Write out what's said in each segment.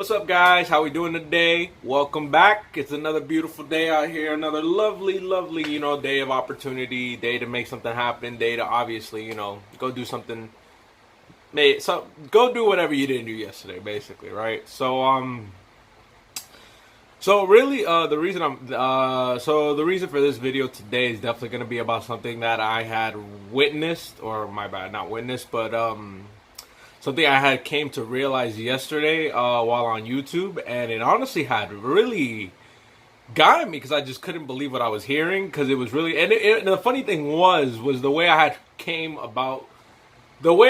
What's up, guys? How we doing today? Welcome back. It's another beautiful day out here. Another lovely, day of opportunity, day to make something happen, day to obviously, go do something. Go do whatever you didn't do yesterday, basically, right? So really, the reason for this video today is definitely going to be about something that I had witnessed, or my bad, not witnessed, but something I had came to realize yesterday while on YouTube, and it honestly had really gotten me because I just couldn't believe what I was hearing, because it was really, and the funny thing was the way I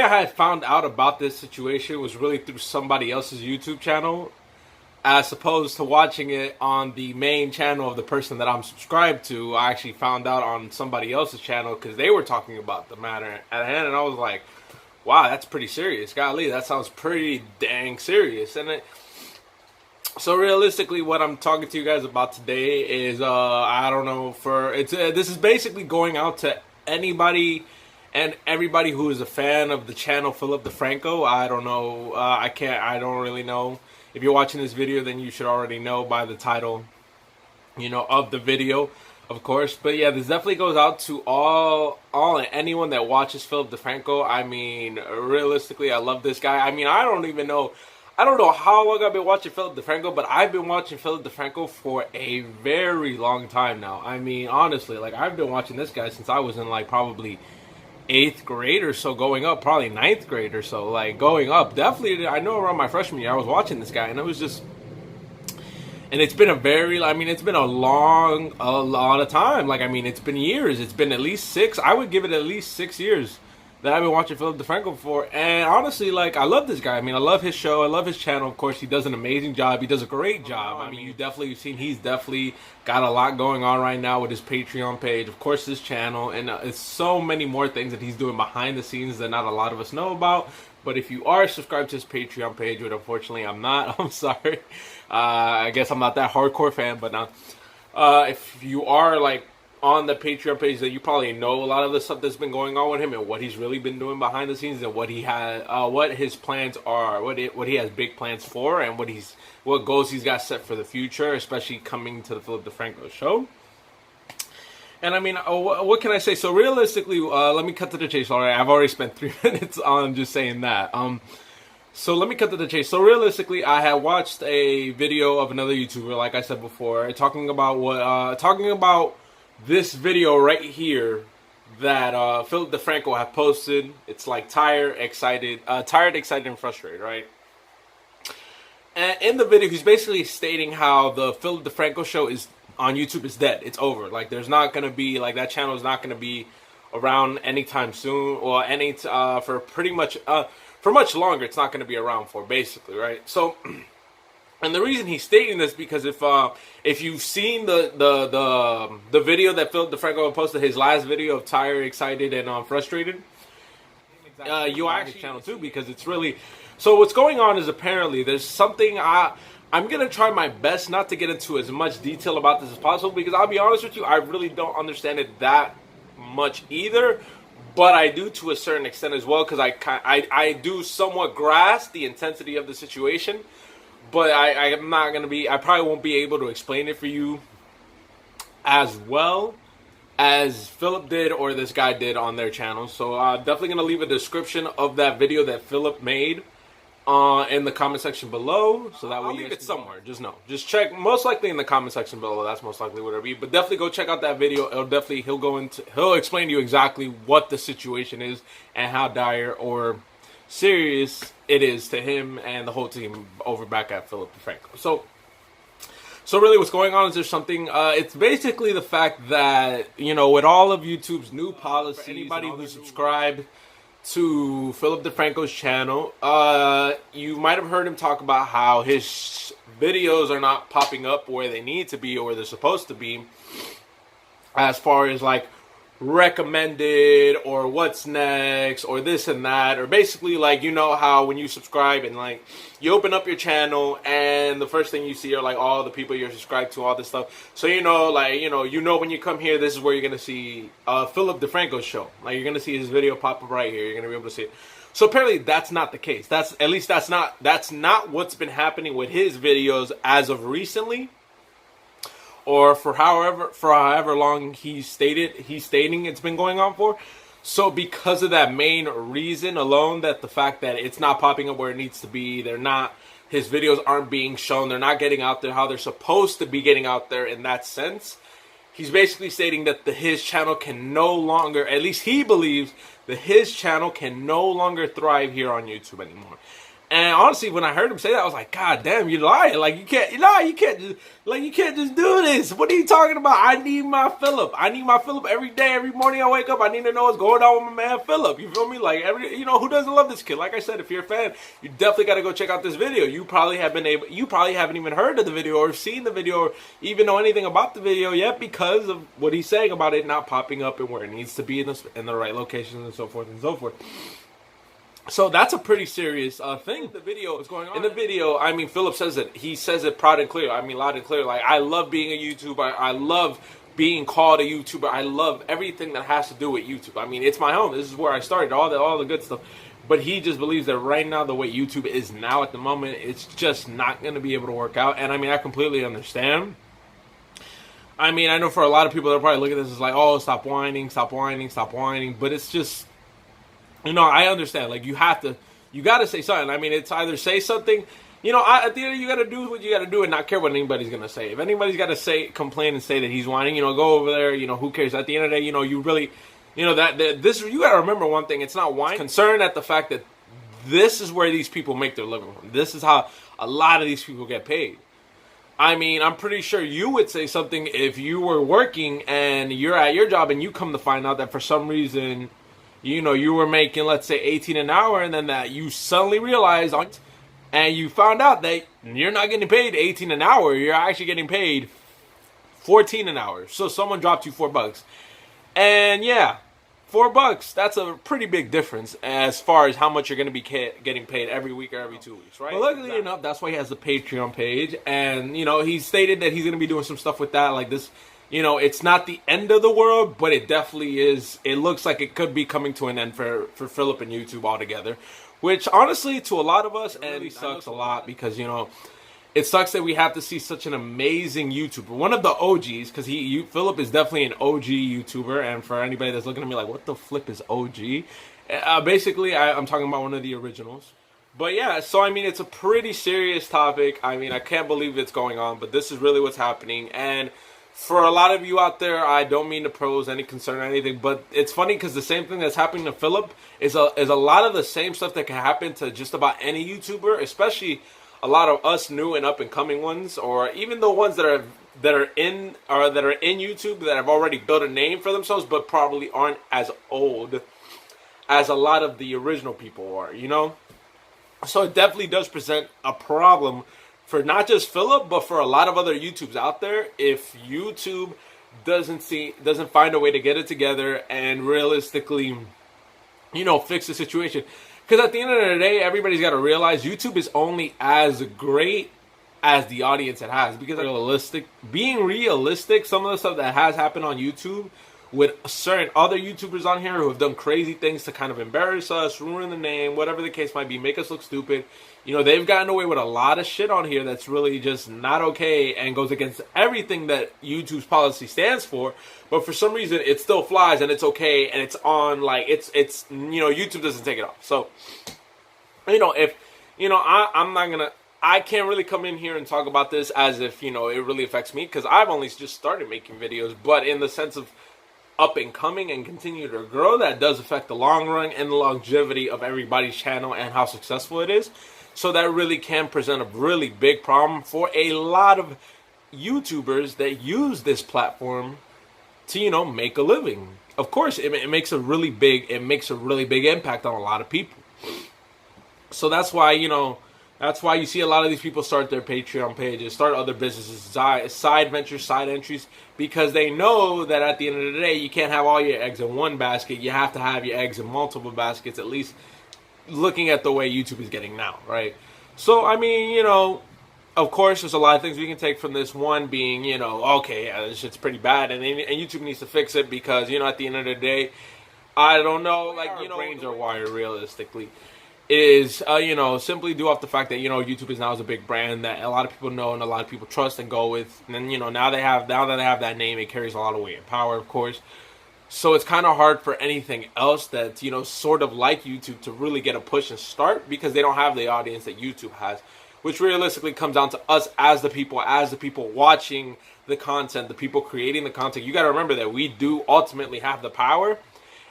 had found out about this situation was really through somebody else's YouTube channel, as opposed to watching it on the main channel of the person that I'm subscribed to. I actually found out on somebody else's channel because they were talking about the matter at hand, and I was like, wow, that's pretty serious. Golly, that sounds pretty dang serious. So realistically, what I'm talking to you guys about today is, I don't know, this is basically going out to anybody and everybody who is a fan of the channel Philip DeFranco. I don't know, I don't really know. If you're watching this video, then you should already know by the title, of the video, of course. But yeah, this definitely goes out to all and anyone that watches Philip DeFranco. I mean, realistically, I love this guy. I mean, I don't know how long I've been watching Philip DeFranco, but I've been watching Philip DeFranco for a very long time now. I mean, honestly, I've been watching this guy since I was in probably 8th grade or so, going up, probably 9th grade or so, going up. Definitely, I know around my freshman year, I was watching this guy, and it was just, and it's been it's been a lot of time. It's been years. It's been at least 6. I would give it at least 6 years that I've been watching Philip DeFranco for. And honestly, I love this guy. I mean, I love his show. I love his channel. Of course, he does an amazing job. He does a great job. I mean, you've seen he's definitely got a lot going on right now with his Patreon page. Of course, his channel. And it's so many more things that he's doing behind the scenes that not a lot of us know about. But if you are subscribed to his Patreon page, which unfortunately I'm not, I'm sorry. I guess I'm not that hardcore fan, but now, if you are on the Patreon page, then you probably know a lot of the stuff that's been going on with him and what he's really been doing behind the scenes, and what his plans are, what he has big plans for, and what goals he's got set for the future, especially coming to the Philip DeFranco show. And I mean, what can I say? So realistically, let me cut to the chase. All right, I've already spent 3 minutes on just saying that. So let me cut to the chase. So realistically, I had watched a video of another YouTuber, like I said before, talking about this video right here that Philip DeFranco had posted. It's tired, excited, and frustrated, right? And in the video, he's basically stating how the Philip DeFranco show on YouTube is dead. It's over. There's not gonna be that channel is not gonna be around anytime soon, or for pretty much for much longer. It's not gonna be around for, basically, right? So, and the reason he's stating this, because if you've seen the video that Philip DeFranco posted, his last video of tired, excited, and frustrated, you actually channel too, because it's really, so what's going on is apparently there's something. I'm going to try my best not to get into as much detail about this as possible, because I'll be honest with you, I really don't understand it that much either, but I do to a certain extent as well, because I do somewhat grasp the intensity of the situation, but I probably won't be able to explain it for you as well as Philip did or this guy did on their channel. So I'm definitely going to leave a description of that video that Philip made in the comment section below, so that way I'll leave it somewhere. Just check, most likely in the comment section below. That's most likely what it'll be. But definitely go check out that video. He'll explain to you exactly what the situation is and how dire or serious it is to him and the whole team over back at Philip DeFranco. So really, what's going on is there's something. It's basically the fact that with all of YouTube's new policies, anybody who subscribed to Philip DeFranco's channel, you might have heard him talk about how his videos are not popping up where they need to be or where they're supposed to be, as far as recommended or what's next or this and that, or basically how when you subscribe and you open up your channel and the first thing you see are all the people you're subscribed to, all this stuff. So when you come here, this is where you're gonna see Philip DeFranco's show. You're gonna see his video pop up right here. You're gonna be able to see it. So apparently that's not the case. That's not what's been happening with his videos as of recently, or for however long he's stating it's been going on for. So because of that main reason alone, that the fact that it's not popping up where it needs to be, his videos aren't being shown, they're not getting out there how they're supposed to be getting out there in that sense. He's basically stating that his channel can no longer, at least he believes, that his channel can no longer thrive here on YouTube anymore. And honestly, when I heard him say that, I was like, God damn, you're lying. Like, you can't just do this. What are you talking about? I need my Philip. I need my Philip every day, every morning I wake up. I need to know what's going on with my man Philip. You feel me? Like, who doesn't love this kid? Like I said, if you're a fan, you definitely got to go check out this video. You probably haven't even heard of the video or seen the video or even know anything about the video yet because of what he's saying about it not popping up and where it needs to be in the right locations and so forth and so forth. So that's a pretty serious thing. The video is going on. In the video, I mean, Philip says it. He says it proud and clear. I mean, loud and clear. Like, I love being a YouTuber. I love being called a YouTuber. I love everything that has to do with YouTube. I mean, it's my home. This is where I started. All the good stuff. But he just believes that right now, the way YouTube is now at the moment, it's just not going to be able to work out. And I mean, I completely understand. I mean, I know for a lot of people, they'll probably look at this as like, oh, stop whining, stop whining, stop whining. But it's just, I understand. Like, you got to say something. I mean, it's either say something, at the end, you got to do what you got to do and not care what anybody's going to say. If anybody's got to complain and say that he's whining, go over there, who cares? At the end of the day, you really, you got to remember one thing. It's not whining. Concerned at the fact that this is where these people make their living from. This is how a lot of these people get paid. I mean, I'm pretty sure you would say something if you were working and you're at your job and you come to find out that for some reason, you were making, let's say, 18 an hour, and then that you suddenly realized, and you found out that you're not getting paid 18 an hour, you're actually getting paid 14 an hour. So someone dropped you $4. And yeah, $4, that's a pretty big difference as far as how much you're going to be getting paid every week or every 2 weeks, right? But luckily enough, that's why he has the Patreon page, and, he stated that he's going to be doing some stuff with that, like this. It's not the end of the world, but it definitely is. It looks like it could be coming to an end for Philip and YouTube altogether. Which, honestly, to a lot of us, it really sucks a lot because, it sucks that we have to see such an amazing YouTuber. One of the OGs, because Philip is definitely an OG YouTuber. And for anybody that's looking at me like, what the flip is OG? Basically, I'm talking about one of the originals. But yeah, so I mean, it's a pretty serious topic. I mean, I can't believe it's going on, but this is really what's happening. And for a lot of you out there, I don't mean to pose any concern or anything, but it's funny because the same thing that's happening to Philip is a lot of the same stuff that can happen to just about any YouTuber, especially a lot of us new and up and coming ones, or even the ones that are in YouTube that have already built a name for themselves, but probably aren't as old as a lot of the original people are. So it definitely does present a problem for not just Philip, but for a lot of other YouTubes out there, if YouTube doesn't find a way to get it together and realistically, fix the situation. Because at the end of the day, everybody's got to realize YouTube is only as great as the audience it has. Because being realistic, some of the stuff that has happened on YouTube with certain other YouTubers on here who have done crazy things to kind of embarrass us, ruin the name, whatever the case might be, make us look stupid. They've gotten away with a lot of shit on here that's really just not okay and goes against everything that YouTube's policy stands for. But for some reason, it still flies and it's okay and it's on, like, it's YouTube doesn't take it off. So, I can't really come in here and talk about this as if, it really affects me because I've only just started making videos. But in the sense of up and coming and continue to grow, that does affect the long run and the longevity of everybody's channel and how successful it is. So that really can present a really big problem for a lot of YouTubers that use this platform to, make a living. Of course, it makes a really big impact on a lot of people. So that's why, that's why you see a lot of these people start their Patreon pages, start other businesses, side ventures, side entries, because they know that at the end of the day, you can't have all your eggs in one basket. You have to have your eggs in multiple baskets, at least looking at the way YouTube is getting now, right? So, I mean, of course, there's a lot of things we can take from this. One being, okay, yeah, this shit's pretty bad, and YouTube needs to fix it because, at the end of the day, I don't know, like, brains are wired realistically. Is simply due off the fact that YouTube is now is a big brand that a lot of people know and a lot of people trust and go with, and then now that they have that name, it carries a lot of weight and power, of course. So it's kind of hard for anything else that's sort of like YouTube to really get a push and start, because they don't have the audience that YouTube has, which realistically comes down to us as the people watching the content, the people creating the content. You got to remember that we do ultimately have the power.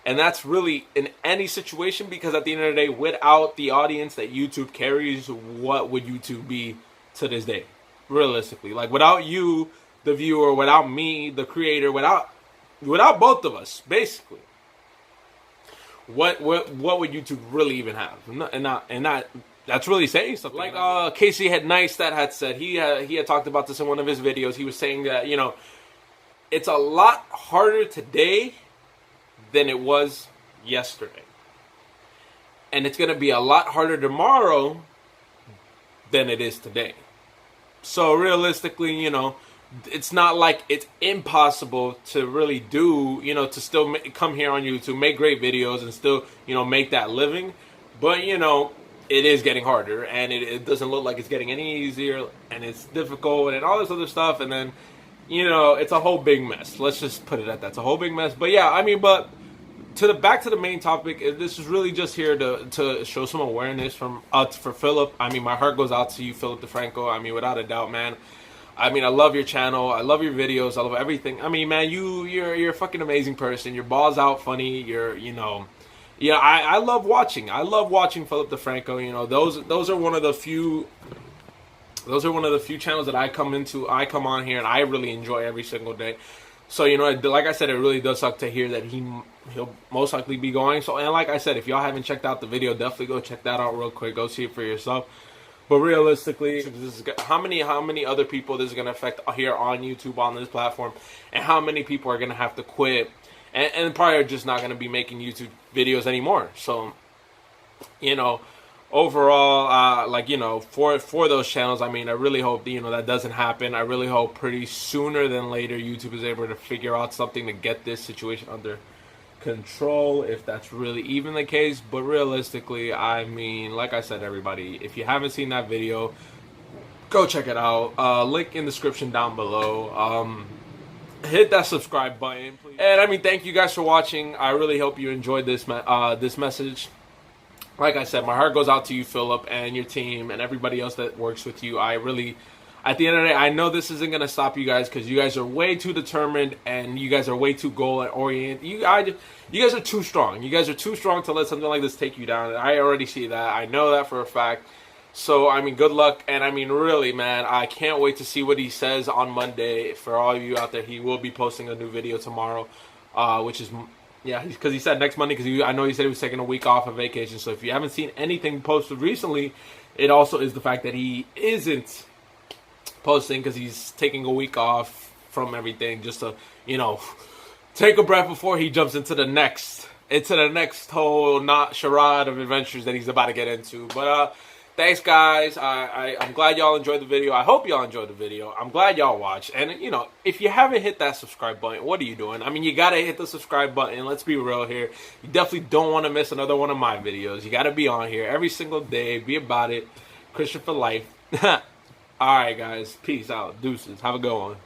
And that's really in any situation, because at the end of the day, without the audience that YouTube carries, what would YouTube be to this day? Realistically, like without you, the viewer, without me, the creator, without both of us, basically, what would YouTube really even have? And that's really saying something. Like Casey had Neistat had said, he had talked about this in one of his videos. He was saying that it's a lot harder today than it was yesterday. And it's going to be a lot harder tomorrow than it is today. So realistically, it's not like it's impossible to really do, to still come here on YouTube, make great videos and still, make that living. But, it is getting harder, and it doesn't look like it's getting any easier, and it's difficult and all this other stuff. And then, it's a whole big mess. Let's just put it at that. It's a whole big mess. But yeah, but back to the main topic, this is really just here to show some awareness for Philip. My heart goes out to you, Philip DeFranco. Without a doubt, man. I love your channel. I love your videos. I love everything. Man, you're a fucking amazing person. Your balls out funny. I love watching. I love watching Philip DeFranco. Those are one of the few. Those are one of the few channels that I come on here and I really enjoy every single day. So, like I said, it really does suck to hear that he'll most likely be going. So, and like I said, if y'all haven't checked out the video, definitely go check that out real quick. Go see it for yourself. But realistically, how many other people this is going to affect here on YouTube, on this platform, and how many people are going to have to quit and probably are just not going to be making YouTube videos anymore. So, overall, for those channels, I really hope that doesn't happen. I really hope pretty sooner than later YouTube is able to figure out something to get this situation under control, if that's really even the case. But realistically, like I said, everybody, if you haven't seen that video, go check it out. Link in the description down below. Hit that subscribe button, please. And thank you guys for watching. I really hope you enjoyed this message. Like I said, my heart goes out to you, Philip, and your team, and everybody else that works with you. At the end of the day, I know this isn't going to stop you guys, because you guys are way too determined, and you guys are way too goal-oriented. You guys are too strong. You guys are too strong to let something like this take you down. I already see that. I know that for a fact. So, good luck. And, really, man, I can't wait to see what he says on Monday. For all of you out there, he will be posting a new video tomorrow, which is... Yeah, because he said next Monday, because I know he said he was taking a week off of vacation. So if you haven't seen anything posted recently, it also is the fact that he isn't posting because he's taking a week off from everything just to, take a breath before he jumps into the next whole charade of adventures that he's about to get into. But thanks, guys. I'm glad y'all enjoyed the video. I hope y'all enjoyed the video. I'm glad y'all watched. And, if you haven't hit that subscribe button, what are you doing? You got to hit the subscribe button. Let's be real here. You definitely don't want to miss another one of my videos. You got to be on here every single day. Be about it. Christian for life. All right, guys. Peace out. Deuces. Have a good one.